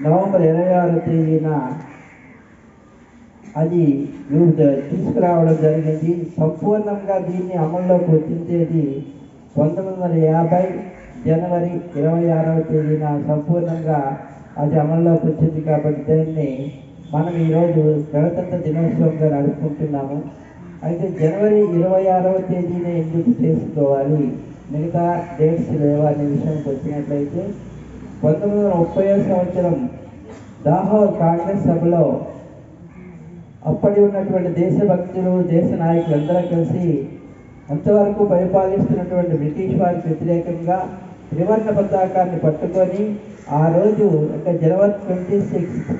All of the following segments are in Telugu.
నవంబర్ 26వ తేదీన అది తీసుకురావడం జరిగింది. సంపూర్ణంగా దీన్ని అమల్లోకి వచ్చించేది 1950 జనవరి 26వ తేదీన సంపూర్ణంగా అది అమల్లోకి వచ్చింది. కాబట్టి దాన్ని మనం ఈరోజు గణతంత్ర దినోత్సవంగా నడుపుకుంటున్నాము. అయితే జనవరి 26వ తేదీన ఎందుకు చేసుకోవాలి, మిగతా డేట్స్ లేవా అనే విషయానికి వచ్చినట్లయితే 1930వ సంవత్సరం దాహోద్ కాంగ్రెస్ సభలో అప్పటి ఉన్నటువంటి దేశభక్తులు, దేశ నాయకులు అందరూ కలిసి అంతవరకు పరిపాలిస్తున్నటువంటి బ్రిటిష్ వారికి వ్యతిరేకంగా త్రివర్ణ పతాకాన్ని పట్టుకొని ఆ రోజు అంటే జనవరి 26,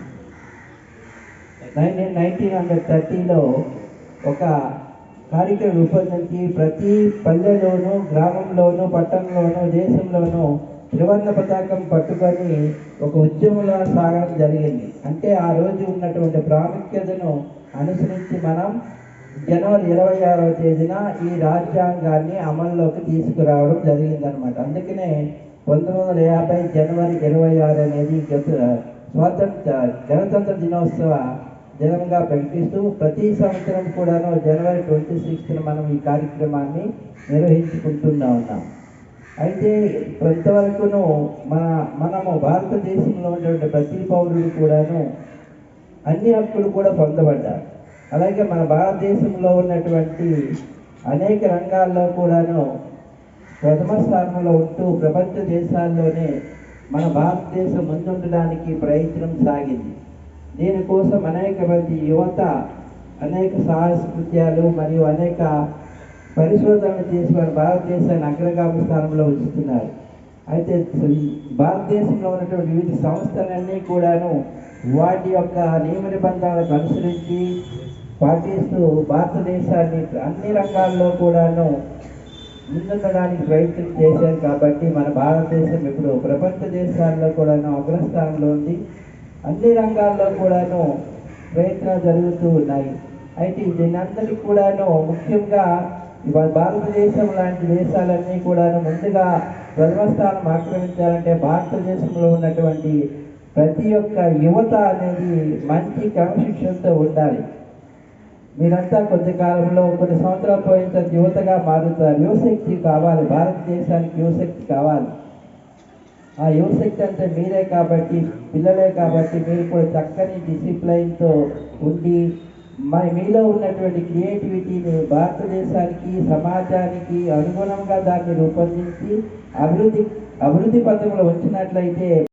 1930లో ఒక కార్యక్రమం రూపొందించి ప్రతి పల్లెలోనూ, గ్రామంలోనూ, పట్టణంలోనూ, దేశంలోనూ త్రివర్ణ పతాకం పట్టుకొని ఒక ఉద్యమంలో సాగడం జరిగింది. అంటే ఆ రోజు ఉన్నటువంటి ప్రాముఖ్యతను అనుసరించి మనం జనవరి 26వ తేదీన ఈ రాజ్యాంగాన్ని అమల్లోకి తీసుకురావడం జరిగిందనమాట. అందుకనే 1950 జనవరి 26 అనేది గణతంత్ర దినోత్సవ దినంగా ప్రకటిస్తూ ప్రతి సంవత్సరం కూడాను జనవరి 26న మనం ఈ కార్యక్రమాన్ని నిర్వహించుకుంటూనే ఉన్నాం. అయితే ఇంతవరకును మనము భారతదేశంలో ఉన్నటువంటి ప్రతి పౌరుడు కూడాను అన్ని హక్కులు కూడా పొందబడ్డారు. అలాగే మన భారతదేశంలో ఉన్నటువంటి అనేక రంగాల్లో కూడాను ప్రథమ స్థానంలో ఉంటూ ప్రపంచ దేశాల్లోనే మన భారతదేశం ముందుండడానికి ప్రయత్నం సాగింది. దీనికోసం అనేక మంది యువత అనేక సాహసకృత్యాలు మరియు అనేక పరిశోధనలు చేసి మన భారతదేశాన్ని అగ్రగామి స్థానంలో ఉంచుతున్నారు. అయితే భారతదేశంలో ఉన్నటువంటి వివిధ సంస్థలన్నీ కూడాను వాటి యొక్క నియమ నిబంధనలకు అనుసరించి పాటిస్తూ భారతదేశాన్ని అన్ని రంగాల్లో కూడాను ముందుండడానికి ప్రయత్నం చేశారు. కాబట్టి మన భారతదేశం ఇప్పుడు ప్రపంచ దేశాల్లో కూడాను అగ్రస్థానంలో ఉంది. అన్ని రంగాల్లో కూడాను ప్రయత్నాలు జరుగుతూ ఉన్నాయి. అయితే దీనందరికీ కూడాను ముఖ్యంగా భారతదేశం లాంటి దేశాలన్నీ కూడాను ముందుగా ప్రథమ స్థానం ఆక్రమించాలంటే భారతదేశంలో ఉన్నటువంటి ప్రతి ఒక్క యువత అనేది మంచి క్రమశిక్షణతో ఉండాలి. మీరంతా కొద్ది కాలంలో కొన్ని సంవత్సరాలు పోయిన తర్వాత యువతగా మారుతారు. యువశక్తి కావాలి, భారతదేశానికి యువశక్తి కావాలి. ఆ యువశక్తి అంటే మీరే కాబట్టి, పిల్లలే కాబట్టి మీరు కూడా చక్కని డిసిప్లైన్తో ఉండి మీలో ఉన్నటువంటి క్రియేటివిటీని భారతదేశానికి, సమాజానికి అనుగుణంగా దాన్ని రూపొందించి అభివృద్ధి పథంలో వచ్చినట్లయితే